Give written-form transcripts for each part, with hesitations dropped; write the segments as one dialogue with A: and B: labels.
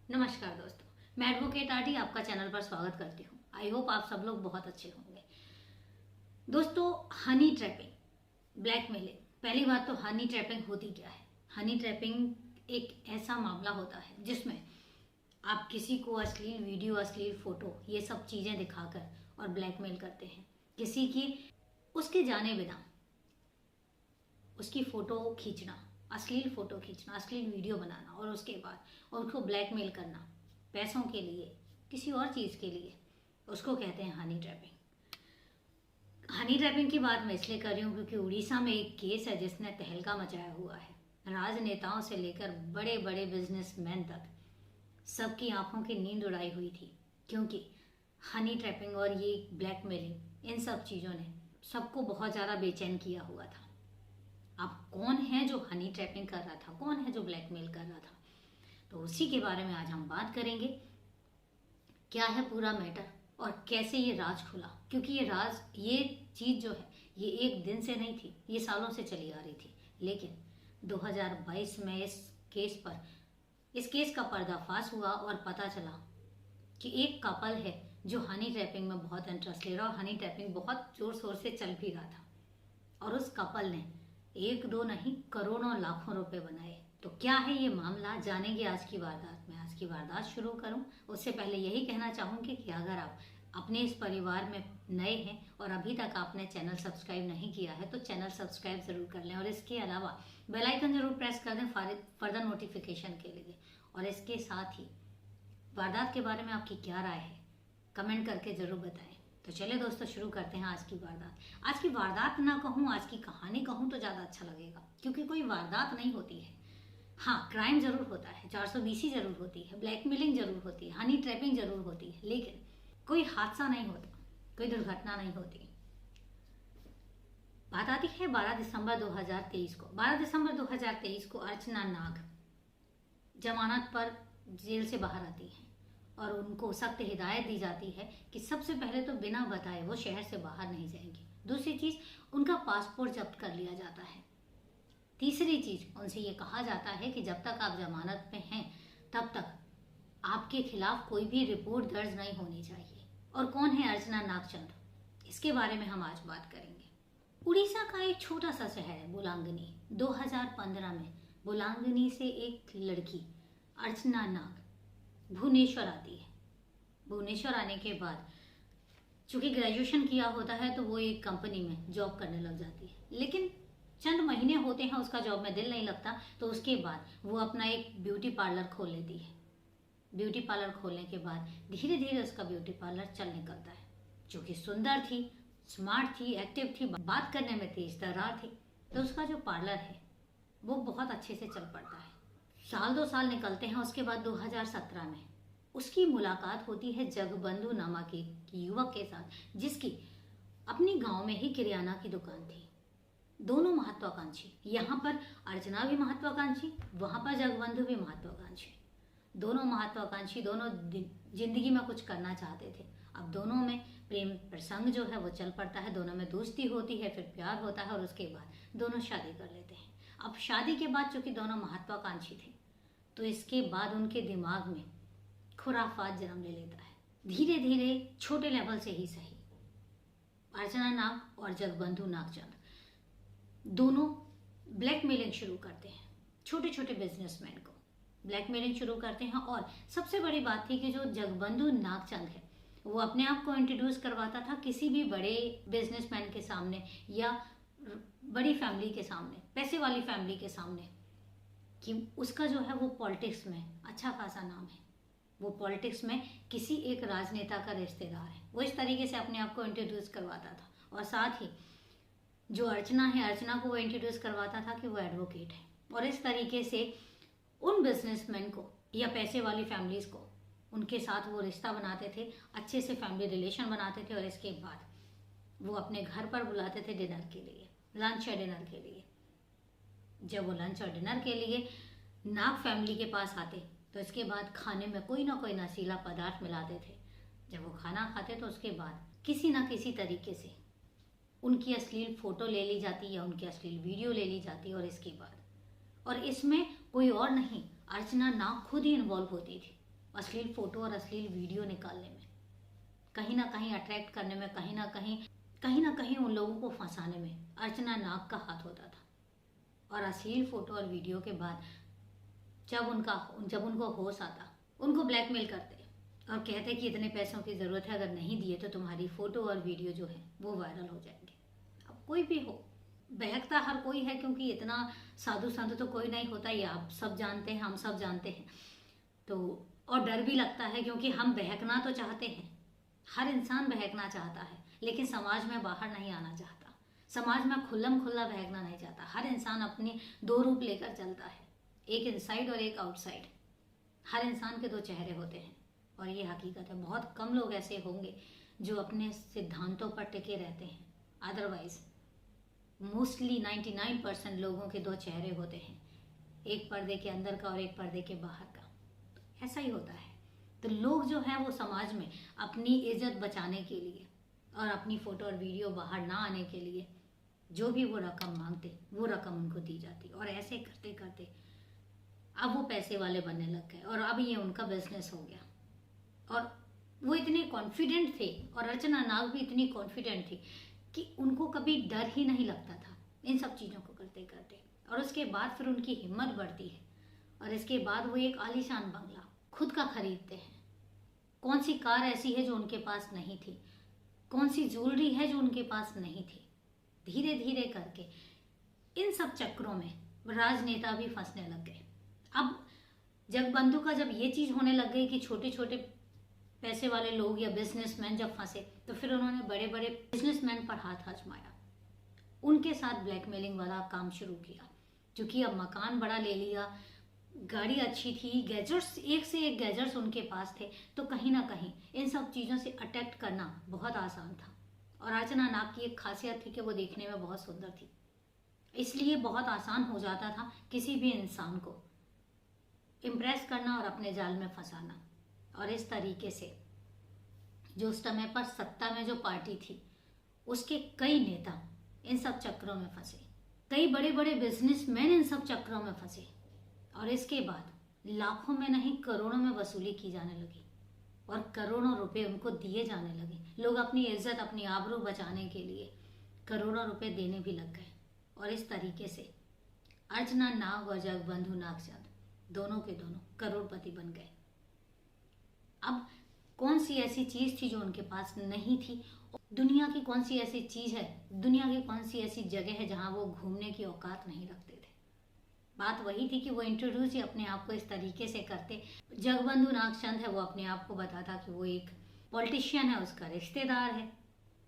A: नमस्कार दोस्तों, मैं एडवोकेट आरटी आपका चैनल पर स्वागत करती हूँ। आई होप आप सब लोग बहुत अच्छे होंगे। दोस्तों, हनी ट्रैपिंग, ब्लैकमेलिंग। पहली बात तो हनी ट्रैपिंग होती क्या है? हनी ट्रैपिंग एक ऐसा मामला होता है जिसमें आप किसी को अश्लील वीडियो, अश्लील फोटो, ये सब चीजें दिखाकर और ब्लैकमेल करते हैं। किसी की उसके जाने बिना उसकी फोटो खींचना, अश्लील फोटो खींचना, अश्लील वीडियो बनाना और उसके बाद उसको ब्लैकमेल करना पैसों के लिए, किसी और चीज़ के लिए, उसको कहते हैं हनी ट्रैपिंग। हनी ट्रैपिंग की बात मैं इसलिए कर रही हूँ क्योंकि उड़ीसा में एक केस है जिसने तहलका मचाया हुआ है। राजनेताओं से लेकर बड़े बड़े बिजनेसमैन तक सबकी आंखों की नींद उड़ाई हुई थी, क्योंकि हनी ट्रैपिंग और ये ब्लैकमेलिंग, इन सब चीज़ों ने सबको बहुत ज़्यादा बेचैन किया हुआ था। अब कौन है जो हनी ट्रैपिंग कर रहा था, कौन है जो ब्लैकमेल कर रहा था, तो उसी के बारे में आज हम बात करेंगे। क्या है पूरा मैटर और कैसे ये राज खुला, क्योंकि ये चीज़ जो है ये एक दिन से नहीं थी, ये सालों से चली आ रही थी। लेकिन 2022 में इस केस का पर्दाफाश हुआ और पता चला कि एक कपल है जो हनी ट्रैपिंग में बहुत इंटरेस्ट ले रहा और हनी ट्रैपिंग बहुत जोर शोर से चल भी रहा था। और उस कपल ने एक दो नहीं, करोड़ों लाखों रुपए बनाए। तो क्या है ये मामला, जानेंगे आज की वारदात में। आज की वारदात शुरू करूं उससे पहले यही कहना चाहूंगी कि अगर आप अपने इस परिवार में नए हैं और अभी तक आपने चैनल सब्सक्राइब नहीं किया है तो चैनल सब्सक्राइब जरूर कर लें और इसके अलावा बेल आइकन जरूर प्रेस कर दें फर्दर नोटिफिकेशन के लिए। और इसके साथ ही वारदात के बारे में आपकी क्या राय है, कमेंट करके जरूर बताएं। तो चलिए दोस्तों, शुरू करते हैं आज की वारदात। आज की वारदात ना कहूँ, आज की कहानी कहूँ तो ज़्यादा अच्छा लगेगा, क्योंकि कोई वारदात नहीं होती है। हाँ, क्राइम जरूर होता है, 420 जरूर होती है, ब्लैकमेलिंग जरूर होती है, हनी ट्रैपिंग जरूर होती है, लेकिन कोई हादसा नहीं होता, कोई दुर्घटना नहीं होती। बात आती है 12 दिसंबर 2023 को। 12 दिसंबर 2023 को अर्चना नाग जमानत पर जेल से बाहर आती है और उनको सख्त हिदायत दी जाती है कि सबसे पहले तो बिना बताए वो शहर से बाहर नहीं जाएंगी। दूसरी चीज, उनका पासपोर्ट जब्त कर लिया जाता है। तीसरी चीज, उनसे ये कहा जाता है कि जब तक आप जमानत में हैं तब तक आपके खिलाफ कोई भी रिपोर्ट दर्ज नहीं होनी चाहिए। और कौन है अर्चना नागचंद, इसके बारे में हम आज बात करेंगे। उड़ीसा का एक छोटा सा शहर है बुलांगनी। 2015 में बुलांगनी से एक लड़की अर्चना नाग भुवनेश्वर आती है। भुवनेश्वर आने के बाद चूंकि ग्रेजुएशन किया होता है तो वो एक कंपनी में जॉब करने लग जाती है, लेकिन चंद महीने होते हैं उसका जॉब में दिल नहीं लगता, तो उसके बाद वो अपना एक ब्यूटी पार्लर खोल लेती है। ब्यूटी पार्लर खोलने के बाद धीरे धीरे उसका ब्यूटी पार्लर चल निकलता है। चूंकि सुंदर थी, स्मार्ट थी, एक्टिव थी, बात करने में तेज तर्रार थी, तो उसका जो पार्लर है वो बहुत अच्छे से चल पड़ता है। साल 2 साल निकलते हैं। उसके बाद 2017 में उसकी मुलाकात होती है जगबंधु नामक एक युवक के साथ, जिसकी अपनी गांव में ही किराना की दुकान थी। दोनों महत्वाकांक्षी, यहाँ पर अर्चना भी महत्वाकांक्षी, वहां पर जगबंधु भी महत्वाकांक्षी। दोनों महत्वाकांक्षी, दोनों जिंदगी में कुछ करना चाहते थे। अब दोनों में प्रेम प्रसंग जो है वो चल पड़ता है, दोनों में दोस्ती होती है, फिर प्यार होता है और उसके बाद दोनों शादी कर लेते हैं। अब शादी के बाद चूंकि दोनों महत्वाकांक्षी थे तो इसके बाद उनके दिमाग में खुराफात जन्म ले लेता है। धीरे धीरे, छोटे लेवल से ही सही, अर्चना नाग और जगबंधु नागचंद दोनों ब्लैकमेलिंग शुरू करते हैं। छोटे छोटे बिजनेसमैन को ब्लैकमेलिंग शुरू करते हैं। और सबसे बड़ी बात थी कि जो जगबंधु नागचंद है वो अपने आप को इंट्रोड्यूस करवाता था किसी भी बड़े बिजनेसमैन के सामने या बड़ी फैमिली के सामने, पैसे वाली फैमिली के सामने, कि उसका जो है वो पॉलिटिक्स में अच्छा खासा नाम है, वो पॉलिटिक्स में किसी एक राजनेता का रिश्तेदार है। वो इस तरीके से अपने आप को इंट्रोड्यूस करवाता था। और साथ ही जो अर्चना है, अर्चना को वो इंट्रोड्यूस करवाता था कि वो एडवोकेट है। और इस तरीके से उन बिजनेसमैन को या पैसे वाली फैमिलीज को, उनके साथ वो रिश्ता बनाते थे, अच्छे से फैमिली रिलेशन बनाते थे। और इसके बाद वो अपने घर पर बुलाते थे डिनर के लिए, लंच या डिनर के लिए। जब वो लंच और डिनर के लिए नाग फैमिली के पास आते तो इसके बाद खाने में कोई ना कोई नशीला पदार्थ मिलाते थे। जब वो खाना खाते तो उसके बाद किसी ना किसी तरीके से उनकी अश्लील फोटो ले ली जाती या उनकी अश्लील वीडियो ले ली जाती। और इसके बाद, और इसमें कोई और नहीं, अर्चना नाग खुद ही इन्वॉल्व होती थी। अश्लील फोटो और अश्लील वीडियो निकालने में, कहीं ना कहीं अट्रैक्ट करने में, कहीं ना कहीं उन लोगों को फंसाने में अर्चना नाग का हाथ होता था। और अश्लील फोटो और वीडियो के बाद जब उनको होश आता, उनको ब्लैकमेल करते और कहते कि इतने पैसों की ज़रूरत है, अगर नहीं दिए तो तुम्हारी फ़ोटो और वीडियो जो है वो वायरल हो जाएंगे। अब कोई भी हो, बहकता हर कोई है, क्योंकि इतना साधु संत तो कोई नहीं होता, ये आप सब जानते हैं, हम सब जानते हैं। तो और डर भी लगता है, क्योंकि हम बहकना तो चाहते हैं, हर इंसान बहकना चाहता है, लेकिन समाज में बाहर नहीं आना चाहता, समाज में खुल्लम खुल्ला बहकना नहीं चाहता। हर इंसान अपने दो रूप लेकर चलता है, एक इनसाइड और एक आउटसाइड। हर इंसान के दो चेहरे होते हैं और ये हकीकत है। बहुत कम लोग ऐसे होंगे जो अपने सिद्धांतों पर टिके रहते हैं, अदरवाइज मोस्टली 99% लोगों के दो चेहरे होते हैं, एक पर्दे के अंदर का और एक पर्दे के बाहर का। तो ऐसा ही होता है। तो लोग जो है वो समाज में अपनी इज्जत बचाने के लिए और अपनी फ़ोटो और वीडियो बाहर ना आने के लिए जो भी वो रकम मांगते, वो रकम उनको दी जाती। और ऐसे करते करते अब वो पैसे वाले बनने लग गए और अब ये उनका बिजनेस हो गया। और वो इतने कॉन्फिडेंट थे, और अर्चना नाग भी इतनी कॉन्फिडेंट थी कि उनको कभी डर ही नहीं लगता था इन सब चीज़ों को करते करते। और उसके बाद फिर उनकी हिम्मत बढ़ती है और इसके बाद वो एक आलीशान बंगला खुद का खरीदते हैं। कौन सी कार ऐसी है जो उनके पास नहीं थी, कौन सी ज्वेलरी है जो उनके पास नहीं थी। धीरे धीरे करके इन सब चक्रों में राजनेता भी फंसने लग गए। अब जगबंधु का जब ये चीज़ होने लग गई कि छोटे छोटे पैसे वाले लोग या बिजनेसमैन जब फंसे, तो फिर उन्होंने बड़े बड़े बिजनेसमैन पर हाथ आजमाया, उनके साथ ब्लैकमेलिंग वाला काम शुरू किया। क्योंकि अब मकान बड़ा ले लिया, गाड़ी अच्छी थी, गैजेट्स एक से एक गैजेट्स उनके पास थे, तो कहीं ना कहीं इन सब चीज़ों से अटैक करना बहुत आसान था। और अर्चना नाग की एक खासियत थी कि वो देखने में बहुत सुंदर थी, इसलिए बहुत आसान हो जाता था किसी भी इंसान को इम्प्रेस करना और अपने जाल में फंसाना। और इस तरीके से जो उस समय पर सत्ता में जो पार्टी थी, उसके कई नेता इन सब चक्रों में फंसे, कई बड़े बड़े बिजनेसमैन इन सब चक्रों में फंसे। और इसके बाद लाखों में नहीं करोड़ों में वसूली की जाने लगी और करोड़ों रुपए उनको दिए जाने लगे। लोग अपनी इज्जत, अपनी आबरू बचाने के लिए करोड़ों रुपए देने भी लग गए। और इस तरीके से अर्चना नाग और जगबंधु नागचंद दोनों के दोनों करोड़पति बन गए। अब कौन सी ऐसी चीज थी जो उनके पास नहीं थी? दुनिया की कौन सी ऐसी चीज है, दुनिया की कौन सी ऐसी जगह है जहां वो घूमने की औकात नहीं रखते थे? बात वही थी कि वो इंट्रोड्यूस ही अपने आप को इस तरीके से करते। जगबंधु नागचंद है, वो अपने आप को बताता कि वो एक पॉलिटिशियन है, उसका रिश्तेदार है,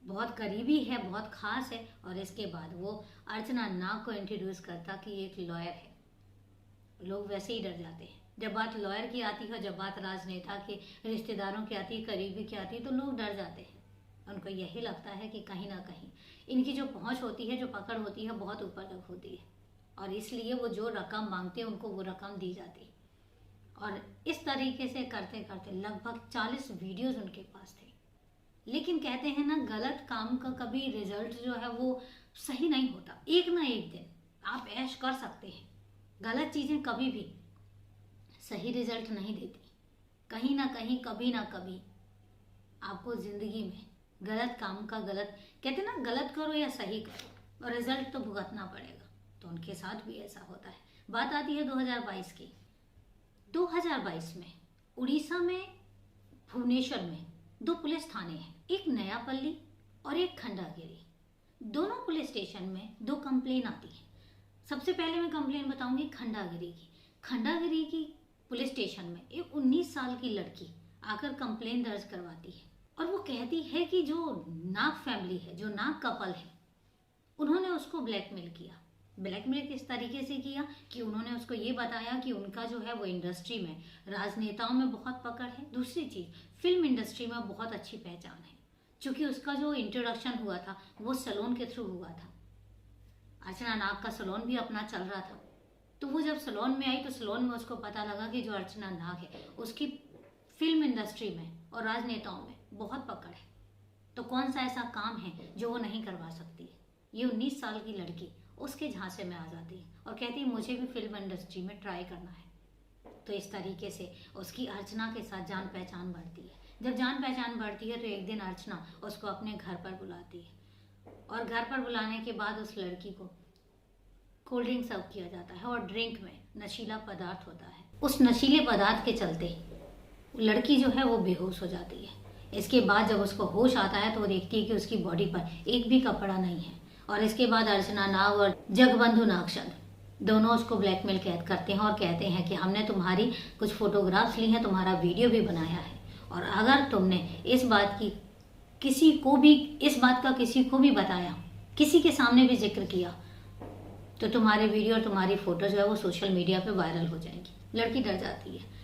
A: बहुत करीबी है, बहुत खास है। और इसके बाद वो अर्चना नाग को इंट्रोड्यूस करता कि एक लॉयर है। लोग वैसे ही डर जाते हैं जब बात लॉयर की आती है, जब बात राजनेता के रिश्तेदारों की आती है, करीबी की आती है, तो लोग डर जाते हैं। उनको यही लगता है कि कहीं ना कहीं इनकी जो पहुंच होती है, जो पकड़ होती है, बहुत ऊपर तक होती है और इसलिए वो जो रकम मांगते हैं उनको वो रकम दी जाती है। और इस तरीके से करते करते लगभग 40 वीडियोज उनके पास थे। लेकिन कहते हैं ना, गलत काम का कभी रिजल्ट जो है वो सही नहीं होता। एक ना एक दिन आप ऐश कर सकते हैं, गलत चीज़ें कभी भी सही रिजल्ट नहीं देती। कहीं ना कहीं, कभी ना कभी आपको जिंदगी में गलत काम का, गलत कहते ना, गलत करो या सही करो और रिजल्ट तो भुगतना पड़ेगा। तो उनके साथ भी ऐसा होता है। बात आती है 2022 की। 2022 में उड़ीसा में भुवनेश्वर में 2 पुलिस थाने हैं, एक नयापल्ली और एक खंडागिरी। दोनों पुलिस स्टेशन में 2 कंप्लेन आती है। सबसे पहले मैं कंप्लेन बताऊंगी खंडागिरी की। खंडागिरी की पुलिस स्टेशन में एक 19 साल की लड़की आकर कंप्लेन दर्ज करवाती है और वो कहती है कि जो नाग फैमिली है, जो नाग कपल है, उन्होंने उसको ब्लैकमेल किया। ब्लैकमेल किस तरीके से किया कि उन्होंने उसको ये बताया कि उनका जो है वो इंडस्ट्री में, राजनेताओं में बहुत पकड़ है। दूसरी चीज, फिल्म इंडस्ट्री में बहुत अच्छी पहचान है, क्योंकि उसका जो इंट्रोडक्शन हुआ था वो सैलून के थ्रू हुआ था। अर्चना नाग का सैलून भी अपना चल रहा था, तो वो जब सैलून में आई तो सैलून में उसको पता लगा कि जो अर्चना नाग है उसकी फिल्म इंडस्ट्री में और राजनेताओं में बहुत पकड़ है। तो कौन सा ऐसा काम है जो वो नहीं करवा सकती है? ये 19 साल की लड़की उसके झांसे में आ जाती है और कहती है मुझे भी फिल्म इंडस्ट्री में ट्राई करना है। तो इस तरीके से उसकी अर्चना के साथ जान पहचान बढ़ती है। जब जान पहचान बढ़ती है तो एक दिन अर्चना उसको अपने घर पर बुलाती है और घर पर बुलाने के बाद उस लड़की को कोल्ड ड्रिंक सर्व किया जाता है और ड्रिंक में नशीला पदार्थ होता है। उस नशीले पदार्थ के चलते लड़की जो है वो बेहोश हो जाती है। इसके बाद जब उसको होश आता है तो वो देखती है कि उसकी बॉडी पर एक भी कपड़ा नहीं है। और इसके बाद अर्चना नाग और जगबंधु नागचंद दोनों उसको ब्लैकमेल करते हैं और कहते हैं कि हमने तुम्हारी कुछ फोटोग्राफ्स ली हैं, तुम्हारा वीडियो भी बनाया है, और अगर तुमने इस बात का किसी को भी बताया, किसी के सामने भी जिक्र किया, तो तुम्हारे वीडियो और तुम्हारी फोटो जो है वो सोशल मीडिया पे वायरल हो जाएगी। लड़की डर जाती है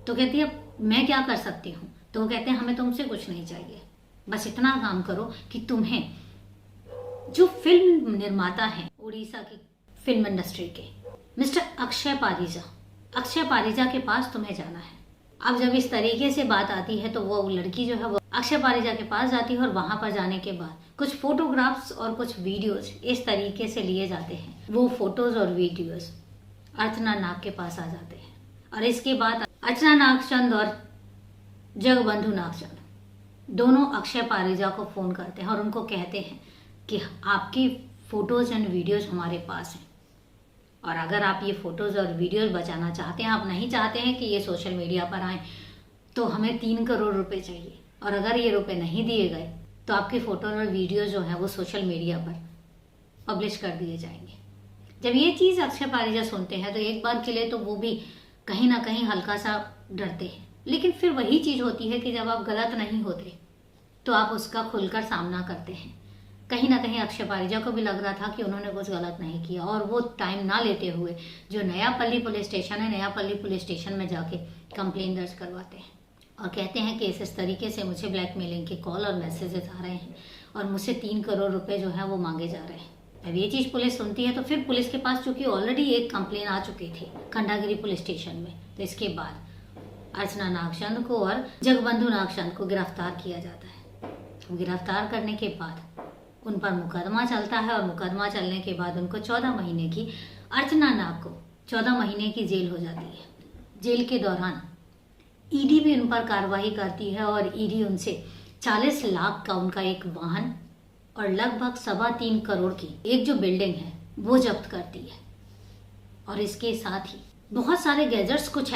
A: तो कहती है मैं क्या कर सकती हूँ। तो वो कहते हैं हमें तुमसे कुछ नहीं चाहिए, बस इतना काम करो कि तुम्हें जो फिल्म निर्माता हैं उड़ीसा की फिल्म इंडस्ट्री के मिस्टर अक्षय पारिजा के पास तुम्हें जाना है। अब जब इस तरीके से बात आती है तो वो लड़की जो है वो अक्षय पारिजा के पास जाती है और वहां पर जाने के बाद कुछ फोटोग्राफ्स और कुछ वीडियोस इस तरीके से लिए जाते हैं। वो फोटोज और वीडियोस अर्चना नाग के पास आ जाते हैं और इसके बाद अर्चना नागचंद और जगबंधु नागचंद दोनों अक्षय पारिजा को फोन करते हैं और उनको कहते हैं कि आपकी फोटोज एंड वीडियोज हमारे पास हैं और अगर आप ये फोटोज और वीडियोज बचाना चाहते हैं, आप नहीं चाहते हैं कि ये सोशल मीडिया पर आए, तो हमें 3 करोड़ रुपए चाहिए, और अगर ये रुपए नहीं दिए गए तो आपके फोटो और वीडियो जो है वो सोशल मीडिया पर पब्लिश कर दिए जाएंगे। जब ये चीज़ अक्षय पारिजा सुनते हैं तो एक बार के लिए तो वो भी कहीं ना कहीं हल्का सा डरते हैं, लेकिन फिर वही चीज़ होती है कि जब आप गलत नहीं होते तो आप उसका खुलकर सामना करते हैं। कहीं ना कहीं अक्षय पारिजा को भी लग रहा था कि उन्होंने कुछ गलत नहीं किया और वो टाइम ना लेते हुए जो नयापल्ली पुलिस स्टेशन है, नयापल्ली पुलिस स्टेशन में जाके कंप्लेन दर्ज करवाते हैं और कहते हैं कि इस तरीके से मुझे ब्लैकमेलिंग के कॉल और मैसेजेस आ रहे हैं और मुझसे 3 करोड़ रुपए जो है वो मांगे जा रहे हैं। अब ये चीज़ पुलिस सुनती है तो फिर पुलिस के पास चूंकि ऑलरेडी एक कंप्लेन आ चुकी थी खंडागिरी पुलिस स्टेशन में, तो इसके बाद अर्चना नागचंद को और जगबंधु नागचंद को गिरफ्तार किया जाता है। गिरफ्तार करने के बाद उन पर मुकदमा चलता है और मुकदमा चलने के बाद उनको 14 महीने की, अर्चना नाग को 14 महीने की जेल हो जाती है। जेल के दौरान ईडी भी उन पर कार्रवाई करती है और ईडी उनसे 40 लाख का उनका एक वाहन और लगभग 3.25 करोड़ की एक जो बिल्डिंग है वो जब्त करती है। और इसके साथ ही बहुत सारे गैजेट्स, कुछ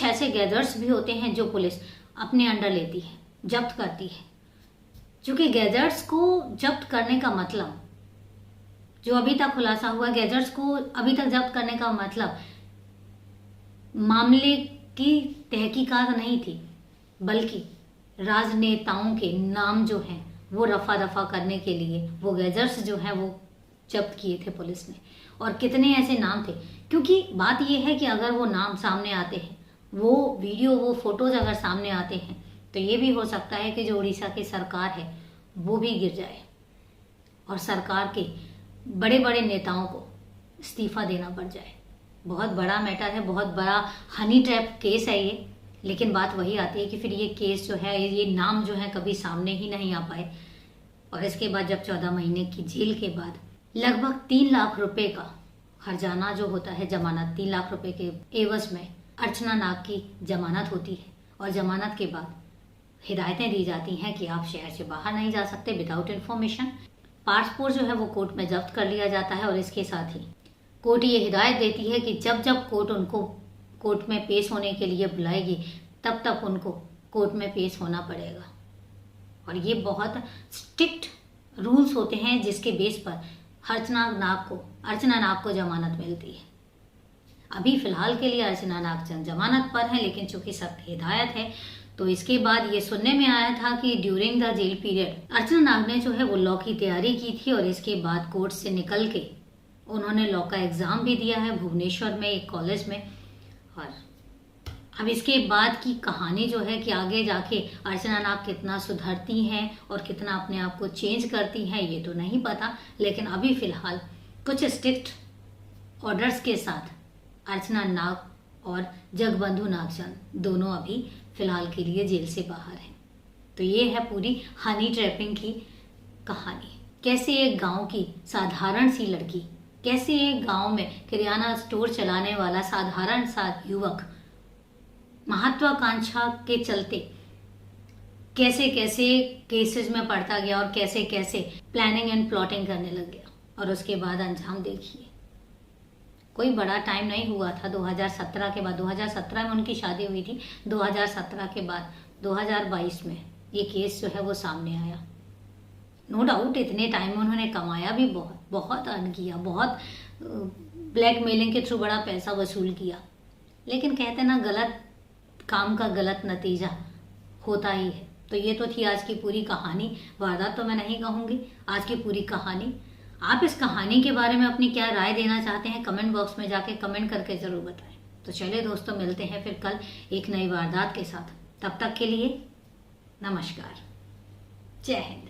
A: ऐसे गैजेट्स भी होते हैं जो पुलिस अपने अंडर लेती है, जब्त करती है। चूंकि गैजेट्स को जब्त करने का मतलब, जो अभी तक खुलासा हुआ, गैजेट्स को अभी तक जब्त करने का मतलब मामले की तहकीकात नहीं थी, बल्कि राजनेताओं के नाम जो हैं वो रफा दफा करने के लिए वो गैजेट्स जो हैं वो जब्त किए थे पुलिस ने। और कितने ऐसे नाम थे, क्योंकि बात ये है कि अगर वो नाम सामने आते हैं, वो वीडियो, वो फोटोज अगर सामने आते हैं, तो ये भी हो सकता है कि जो उड़ीसा की सरकार है वो भी गिर जाए और सरकार के बड़े बड़े नेताओं को इस्तीफा देना पड़ जाए। बहुत बड़ा मैटर है, बहुत बड़ा हनी ट्रैप केस है ये। लेकिन बात वही आती है कि फिर ये केस जो है, ये नाम जो है कभी सामने ही नहीं आ पाए। और इसके बाद जब 14 महीने की जेल के बाद लगभग 3 लाख रुपए का हर्जाना जो होता है, जमानत, 3 लाख रुपए के एवज में अर्चना नाग की जमानत होती है और जमानत के बाद हिदायतें दी जाती हैं कि आप शहर से बाहर नहीं जा सकते विदाउट इन्फॉर्मेशन। पासपोर्ट जो है वो कोर्ट में जब्त कर लिया जाता है और इसके साथ ही कोर्ट ये हिदायत देती है कि जब जब कोर्ट उनको कोर्ट में पेश होने के लिए बुलाएगी तब तक उनको कोर्ट में पेश होना पड़ेगा। और ये बहुत स्ट्रिक्ट रूल्स होते हैं जिसके बेस पर अर्चना नाग को जमानत मिलती है। अभी फिलहाल के लिए अर्चना नागचंद जमानत पर है, लेकिन चूंकि सख्त हिदायत है तो इसके बाद ये सुनने में आया था कि ड्यूरिंग द जेल पीरियड अर्चना नाग ने जो है वो लॉ की तैयारी की थी और इसके बाद कोर्ट से निकल के उन्होंने लॉ का एग्जाम भी दिया है भुवनेश्वर में एक कॉलेज में। और अब इसके बाद की कहानी जो है कि आगे जाके अर्चना नाग कितना सुधरती हैं और कितना अपने आप को चेंज करती हैं ये तो नहीं पता, लेकिन अभी फिलहाल कुछ स्ट्रिक्ट ऑर्डर्स के साथ अर्चना नाग और जगबंधु नागचंद दोनों अभी फिलहाल के लिए जेल से बाहर हैं। तो ये है पूरी हनी ट्रैपिंग की कहानी। कैसे एक गांव की साधारण सी लड़की, कैसे एक गांव में किराना स्टोर चलाने वाला साधारण सा युवक महत्वाकांक्षा के चलते कैसे कैसे केसेस में पड़ता गया और कैसे कैसे प्लानिंग एंड प्लॉटिंग करने लग गया, और उसके बाद अंजाम देखिए। कोई बड़ा टाइम नहीं हुआ था 2017 के बाद। 2017 में उनकी शादी हुई थी, 2017 के बाद 2022 में ये केस जो है वो सामने आया। नो डाउट इतने टाइम में उन्होंने कमाया भी बहुत, बहुत अर्न किया, बहुत ब्लैकमेलिंग के थ्रू बड़ा पैसा वसूल किया, लेकिन कहते ना गलत काम का गलत नतीजा होता ही है। तो ये तो थी आज की पूरी कहानी। वारदात तो मैं नहीं कहूँगी, आज की पूरी कहानी। आप इस कहानी के बारे में अपनी क्या राय देना चाहते हैं कमेंट बॉक्स में जाके कमेंट करके ज़रूर बताएं। तो चलिए दोस्तों, मिलते हैं फिर कल एक नई वारदात के साथ। तब तक के लिए नमस्कार, जय हिंद।